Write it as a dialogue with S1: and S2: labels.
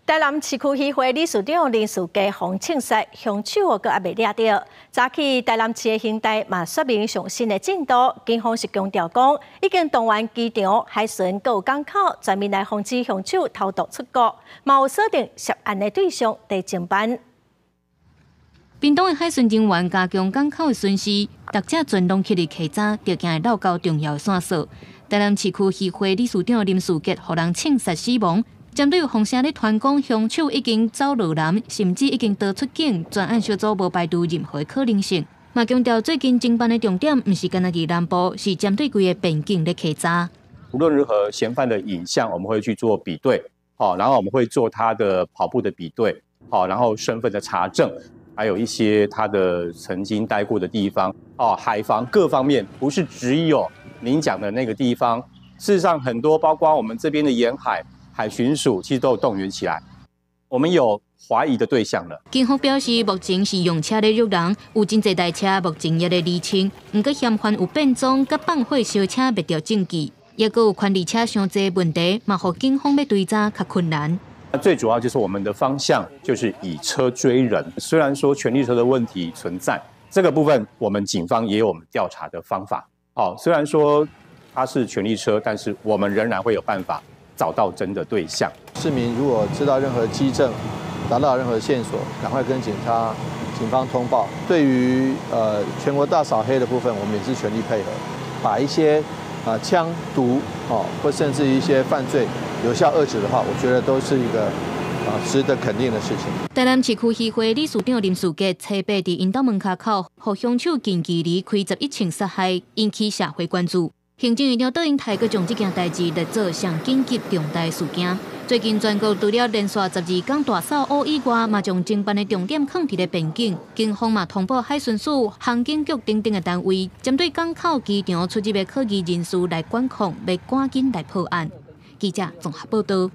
S1: 台南市区议会理事长林树佳奉庆杀，凶手阁还未抓到。早起台南市的刑台嘛说明上新的进度，警方是强调讲，已经动员机场、海巡、各港口全面来防止凶手偷渡出国，嘛有锁定涉案的对象在侦办。
S2: 屏东的海巡人员加强港口的巡视，大家全拢起立起早，就行绕到重要线索。台南市区议会理事长林树佳予人枪杀死亡。针对风声咧传讲凶手已经走落南，甚至已经逃出境，专案小组无排除任何可能性。嘛强调最近侦办的重点不是干那伫南部，是针对规个边境咧稽查。
S3: 无论如何，嫌犯的影像我们会去做比对，然后我们会做他的跑步的比对，然后身份的查证，还有一些他的曾经待过的地方，海防各方面，不是只有您讲的那个地方，事实上很多，包括我们这边的沿海。海巡署其实都有动员起来，我们有怀疑的对象了。
S2: 警方表示，目前是用车咧约人，有真侪台车目前也咧厘清，不过嫌犯有变装、甲放火烧车灭掉证据，也有权利车伤济问题，嘛互警方要追查较困难。
S3: 最主要就是我们的方向就是以车追人，虽然说权力车的问题存在，这个部分我们警方也有我们调查的方法。虽然说它是权力车，但是我们仍然会有办法。找到真的对象。
S4: 市民如果知道任何基证，拿到任何线索，赶快跟警方通报。对于全国大扫黑的部分，我们也是全力配合，把一些枪毒或甚至一些犯罪有效遏制的话，我觉得都是一个值得肯定的事情。
S2: 台南市区议会理事长林树佳初八伫因兜门口口，互凶手近距离开11枪杀害，引起社会关注。行政院长杜英泰阁将这件代志列作上紧急重大事件。最近全国除了连续12天大扫黑以外，嘛将侦办的重点放伫咧边境。警方嘛通报海巡署、航警局等等的单位，针对港口、机场出入的可疑人士来管控，要赶紧来破案。记者综合报道。